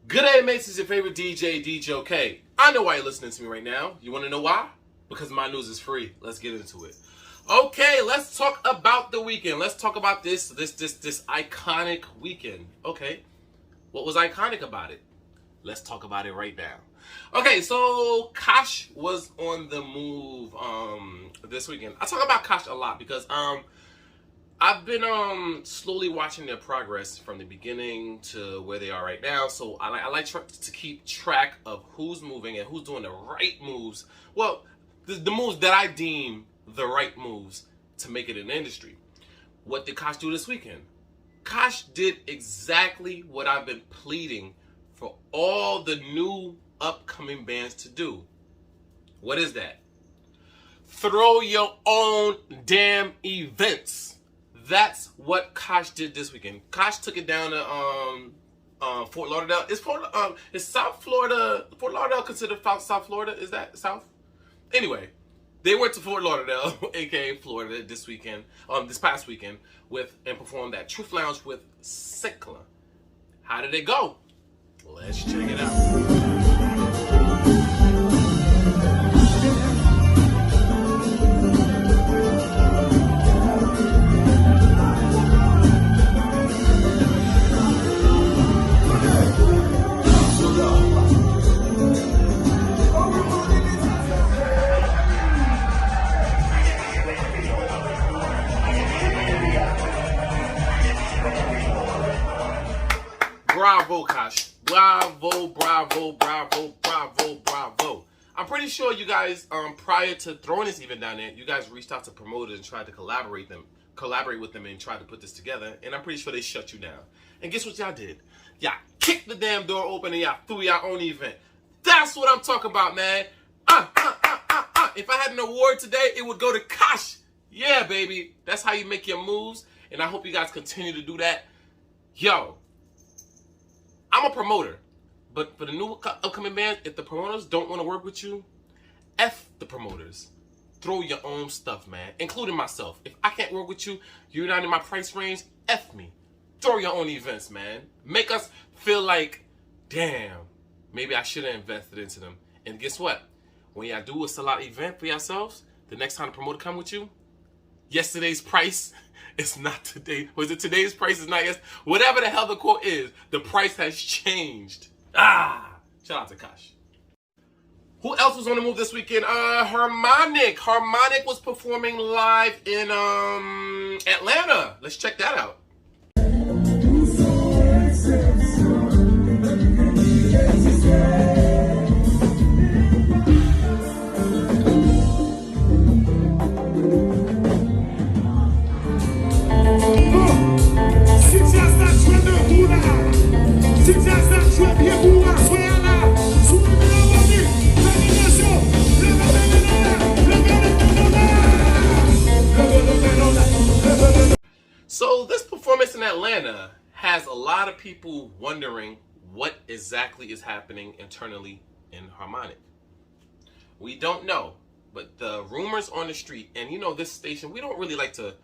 Good day, mates. It's your favorite DJ, DJ. I know why you're listening to me right now. You want to know why? Because my news is free. Let's get into it. Okay, let's talk about the weekend. Let's talk about this iconic weekend. Okay, what was iconic about it? Let's talk about it right now. Okay, so Kash was on the move this weekend. I talk about Kash a lot because I've been slowly watching their progress from the beginning to where they are right now. So I like to keep track of who's moving and who's doing the right moves. Well, the moves that I deem the right moves to make it in the industry. What did Kash do this weekend? Kash did exactly what I've been pleading for all the new upcoming bands to do. What is that? Throw your own damn events. That's what Kash did this weekend. Kash took it down to Fort Lauderdale. Is South Florida, Fort Lauderdale considered South Florida? Is that South? Anyway, they went to Fort Lauderdale, aka Florida, this past weekend, and performed at Truth Lounge with Cycla. How did it go? Let's check it out. Bravo, Kash. Bravo, bravo, bravo, bravo, bravo. I'm pretty sure you guys, prior to throwing this event down there, you guys reached out to promoters and tried to collaborate with them and tried to put this together. And I'm pretty sure they shut you down. And guess what y'all did? Y'all kicked the damn door open and y'all threw your own event. That's what I'm talking about, man. If I had an award today, it would go to Kash. Yeah, baby. That's how you make your moves. And I hope you guys continue to do that. Yo. I'm a promoter, but for the new upcoming bands, if the promoters don't want to work with you, F the promoters. Throw your own stuff, man, including myself. If I can't work with you, you're not in my price range, F me. Throw your own events, man. Make us feel like, damn, maybe I should have invested into them. And guess what? When y'all do a sellout event for yourselves, the next time the promoter come with you, yesterday's price is not today. Was it today's price is not yes? Whatever the hell the quote is, the price has changed. Shout out to Kash. Who else was on the move this weekend? Harmonic. Harmonic was performing live in Atlanta. Let's check that out. So this performance in Atlanta has a lot of people wondering what exactly is happening internally in Harmonic. We don't know, but the rumors on the street, and you know this station, we don't really like to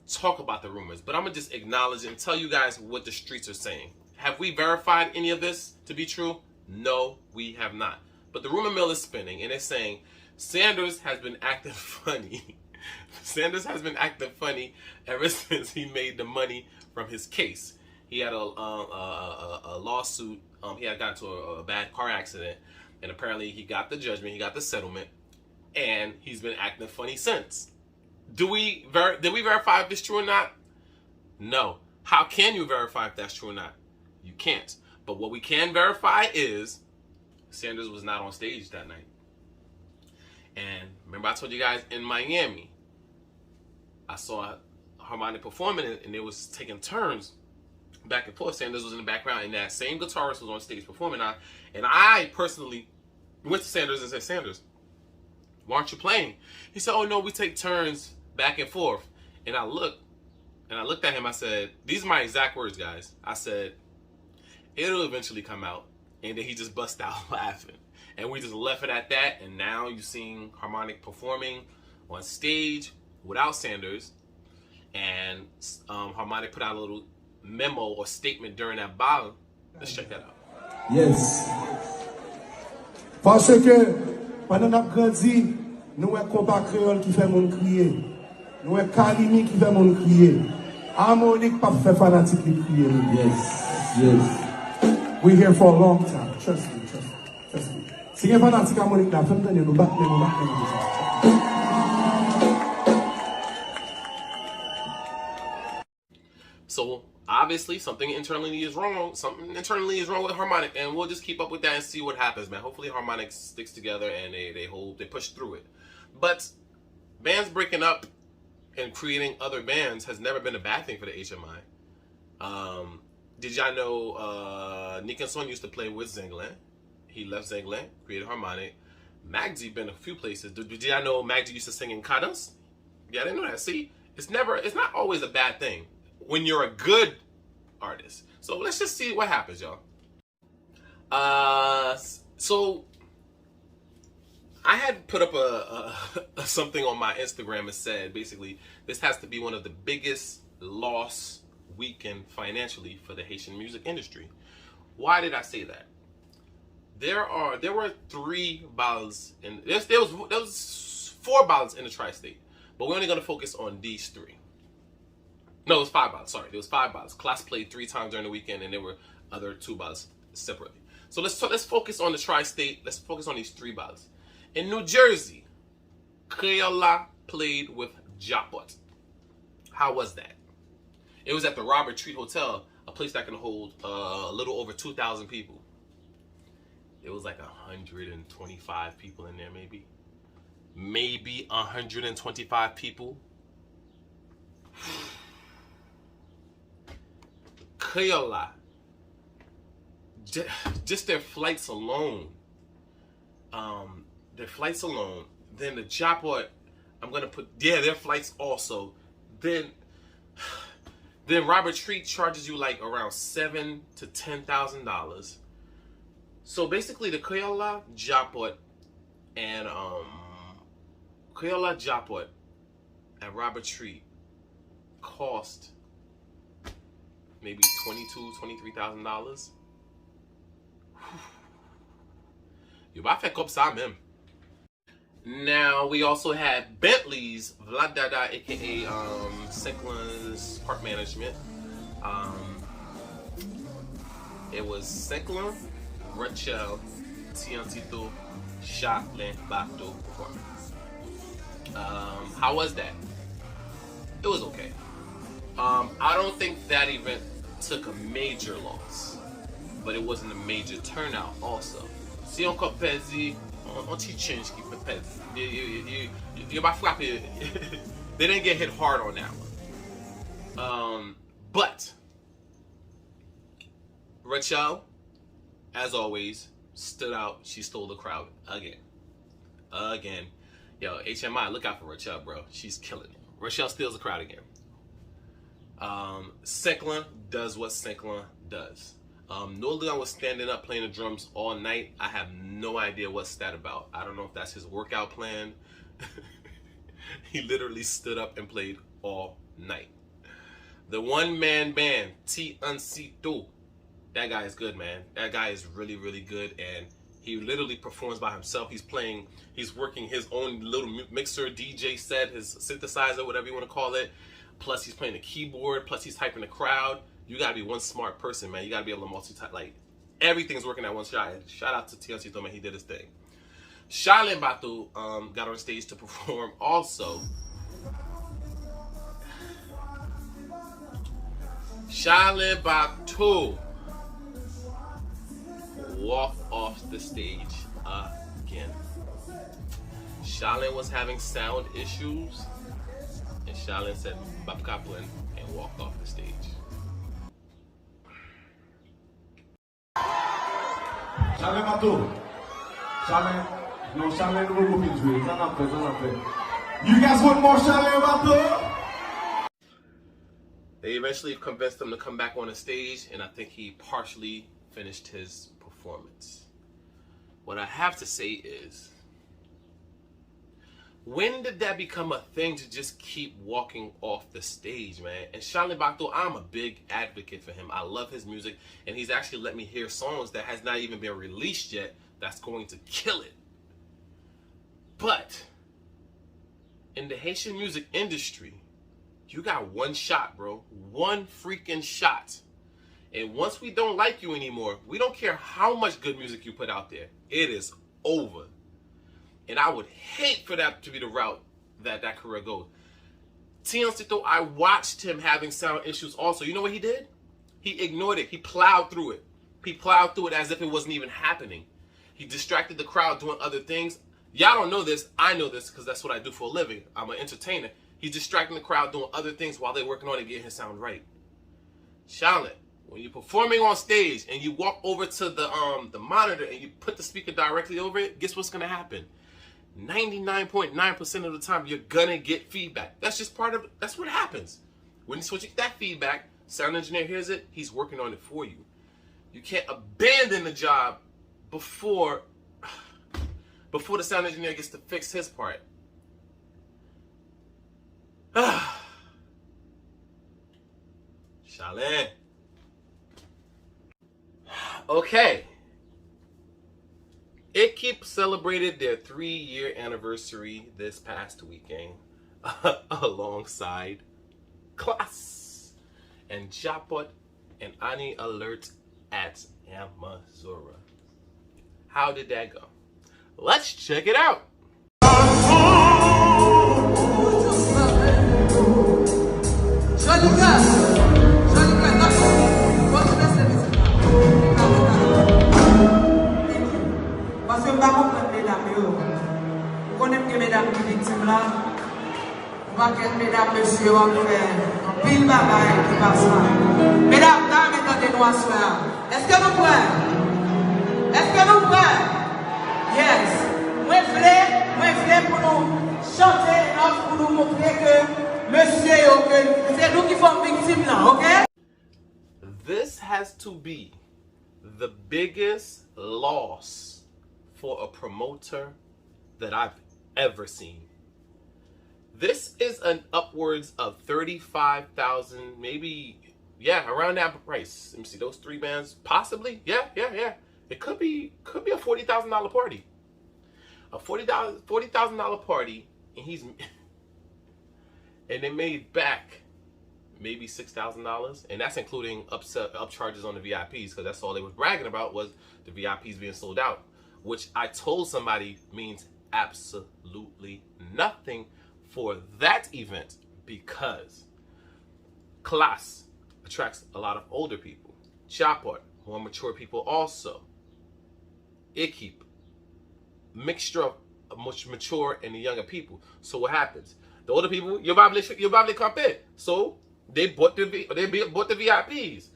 talk about the rumors, but I'm gonna just acknowledge it and tell you guys what the streets are saying. Have we verified any of this to be true? No, we have not. But the rumor mill is spinning, and it's saying Sanders has been acting funny. Sanders has been acting funny ever since he made the money from his case. He had a lawsuit. He had gotten into a bad car accident, and apparently he got the judgment, he got the settlement, and he's been acting funny since. Did we verify if this is true or not? No. How can you verify if that's true or not? You can't. But what we can verify is Sanders was not on stage that night. And remember I told you guys in Miami, I saw Harmonic performing and they was taking turns back and forth. Sanders was in the background and that same guitarist was on stage performing. And I personally went to Sanders and said, Sanders, why aren't you playing? He said, oh no, we take turns back and forth. And I looked at him, I said, these are my exact words, guys. I said, it'll eventually come out. And then he just bust out laughing. And we just left it at that. And now you're seeing Harmonic performing on stage without Sanders. And Harmonic put out a little memo or statement during that battle. Let's check that out. Yes. Parce que, pendant qu'on a grandi, nous avons compas créole qui fait mon crier. Nous avons Kalimi qui fait mon crier. Harmonic pas fait fanatique qui crier. Yes. Yes. We're here for a long time. Trust me, trust me, trust me. Si vous êtes fanatique Harmonic, là, faites-moi nous battre. So obviously something internally is wrong. Something internally is wrong with Harmonic, and we'll just keep up with that and see what happens, man. Hopefully Harmonic sticks together and they push through it. But bands breaking up and creating other bands has never been a bad thing for the HMI. Did y'all know Nick and Son used to play with Zengland? He left Zengland, created Harmonic. Magdi been a few places. Did y'all know Magdi used to sing in Kadas? Yeah, I didn't know that. See, it's not always a bad thing when you're a good artist. So let's just see what happens, y'all. So I had put up a something on my Instagram and said basically this has to be one of the biggest loss weekend financially for the Haitian music industry. Why did I say that? There were 3 balls in there was 4 balls in the tri-state, but we're only gonna focus on these 3. No, it was 5 balls. Sorry, there was 5 balls. KLASS played 3 times during the weekend, and there were other 2 balls separately. So let's focus on the tri-state. Let's focus on these 3 balls. In New Jersey, KREYOL played with DJAPOT. How was that? It was at the Robert Treat Hotel, a place that can hold a little over 2,000 people. It was like 125 people in there, maybe. Maybe 125 people. KREYOL, just their flights alone. Then the DJAPOT, I'm gonna put their flights also. Then Robert Treat charges you like around $7,000 to $10,000. So basically, the KREYOL, DJAPOT, and KREYOL, DJAPOT, and Robert Treat cost maybe $22,000 to $23,000. You buy fait comme ça même. Now we also had Bentley's Vlad Dada, aka Senklin's Park Management. It was Senklin, RUTSHELLE, ANSYTO, CHARLIN, BATO performance. How was that? It was okay. I don't think that event took a major loss, but it wasn't a major turnout also. Si on compare, on change qui peut perdre. You might flap it. They didn't get hit hard on that one. But RUTSHELLE, as always, stood out. She stole the crowd again. Yo, HMI, look out for RUTSHELLE, bro. She's killing it. RUTSHELLE steals the crowd again. Senklin does what Senklin does. No Leon was standing up playing the drums all night. I have no idea what's that about. I don't know if that's his workout plan. He literally stood up and played all night. The one-man band, ANSYTO, that guy is good, man. That guy is really, really good, and he literally performs by himself. He's working his own little mixer, DJ set, his synthesizer, whatever you want to call it. Plus he's playing the keyboard, plus he's hyping the crowd. You gotta be one smart person, man. You gotta be able to multitask. Like, everything's working at one shot. Shout out to ANSYTO, man. He did his thing. CHARLIN BATO got on stage to perform also. CHARLIN BATO walked off the stage again. CHARLIN was having sound issues, and CHARLIN said Bab Kaplan and walked off the stage. CHARLIN BATO. CHARLIN will go into it. You guys want more CHARLIN BATO? They eventually convinced him to come back on the stage, and I think he partially finished his performance. What I have to say is, When did that become a thing to just keep walking off the stage, man? And CHARLIN, BATO, I'm a big advocate for him. I love his music, and he's actually let me hear songs that has not even been released yet that's going to kill it. But in the Haitian music industry, you got one shot, bro. One freaking shot. And once we don't like you anymore, we don't care how much good music you put out there. It is over. And I would hate for that to be the route that career goes. ANSYTO, I watched him having sound issues also. You know what he did? He ignored it. He plowed through it. He plowed through it as if it wasn't even happening. He distracted the crowd doing other things. Y'all don't know this. I know this because that's what I do for a living. I'm an entertainer. He's distracting the crowd doing other things while they're working on it, getting his sound right. CHARLIN, when you're performing on stage and you walk over to the monitor and you put the speaker directly over it, guess what's going to happen? 99.9% of the time, you're gonna get feedback. That's just part of it. That's what happens. When you get that feedback, sound engineer hears it, he's working on it for you. You can't abandon the job before the sound engineer gets to fix his part. CHARLIN. Okay. EKIP celebrated their 3-year anniversary this past weekend alongside KLASS and DJAPOT and ALERTE at Amazura. How did that go? Let's check it out. Mesdames qui victimes là, mesdames, messieurs, on fait un pile bagaille qui passe là. Mesdames, dames, attendez-nous à soir. Est-ce que nous prêts? Est-ce que nous prêts? Yes. Moi, je pour nous chanter, pour nous montrer que monsieur, c'est nous qui sommes victimes là, ok? This has to be the biggest loss for a promoter that I've ever seen. This is an upwards of 35,000, maybe, yeah, around that price. Let me see, those 3 bands, possibly, yeah. It could be a $40,000 party, a $40,000 party, and they made back maybe $6,000, and that's including upcharges on the VIPs, because that's all they was bragging about was the VIPs being sold out, which I told somebody means absolutely nothing for that event, because KLASS attracts a lot of older people, DJAPOT, more mature people also, EKIP, mixture of much mature and the younger people. So what happens? The older people, you're probably come in. So they bought the VIPs.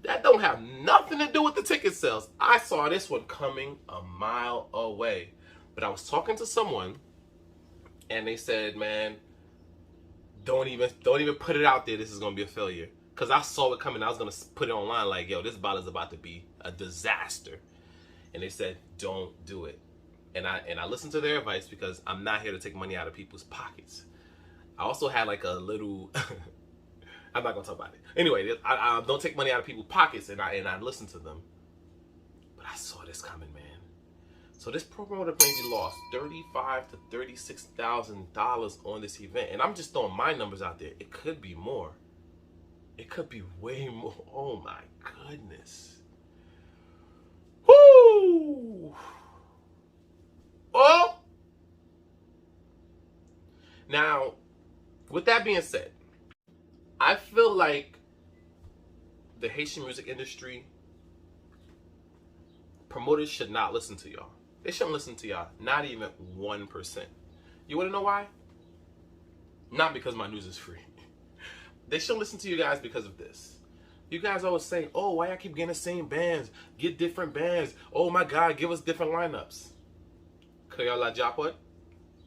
That don't have nothing to do with the ticket sales. I saw this one coming a mile away. But I was talking to someone, and they said, "Man, don't even put it out there. This is gonna be a failure." Cause I saw it coming. I was gonna put it online like, "Yo, this battle is about to be a disaster." And they said, "Don't do it." And I listened to their advice because I'm not here to take money out of people's pockets. I also had like a little. I'm not gonna talk about it. Anyway, I don't take money out of people's pockets, and I listened to them. But I saw this coming, man. So this promoter maybe lost $35,000 to $36,000 on this event, and I'm just throwing my numbers out there. It could be more. It could be way more. Oh my goodness. Woo! Oh. Now, with that being said, I feel like the Haitian music industry promoters should not listen to y'all. They shouldn't listen to y'all, not even 1%. You wanna know why? Not because my news is free. They shouldn't listen to you guys because of this. You guys always say, "Oh, why I keep getting the same bands? Get different bands. Oh my God, give us different lineups." KREYOL DJAPOT,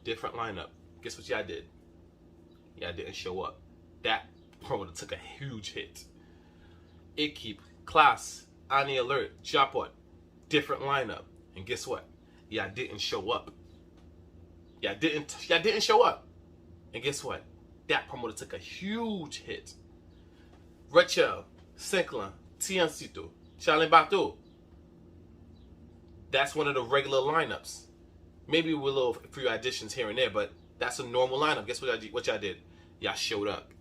different lineup. Guess what y'all did? Y'all didn't show up. That promoter took a huge hit. EKIP, KLASS, Y'all didn't show up. And guess what? That promoter took a huge hit. RUTSHELLE, CHARLIN, ANSYTO, CHARLIN BATO. That's one of the regular lineups. Maybe with a little few additions here and there, but that's a normal lineup. Guess what y'all did? Y'all showed up.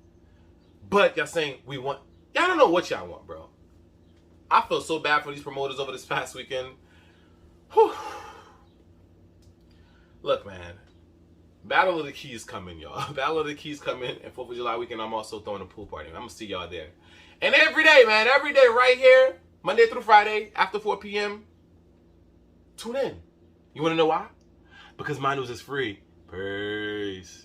But y'all saying we want. Y'all don't know what y'all want, bro. I feel so bad for these promoters over this past weekend. Whew. Look, man. Battle of the Keys coming, y'all. Battle of the Keys coming, and 4th of July weekend, I'm also throwing a pool party. I'm going to see y'all there. And every day, man, every day right here, Monday through Friday, after 4 p.m., tune in. You want to know why? Because my news is free. Peace.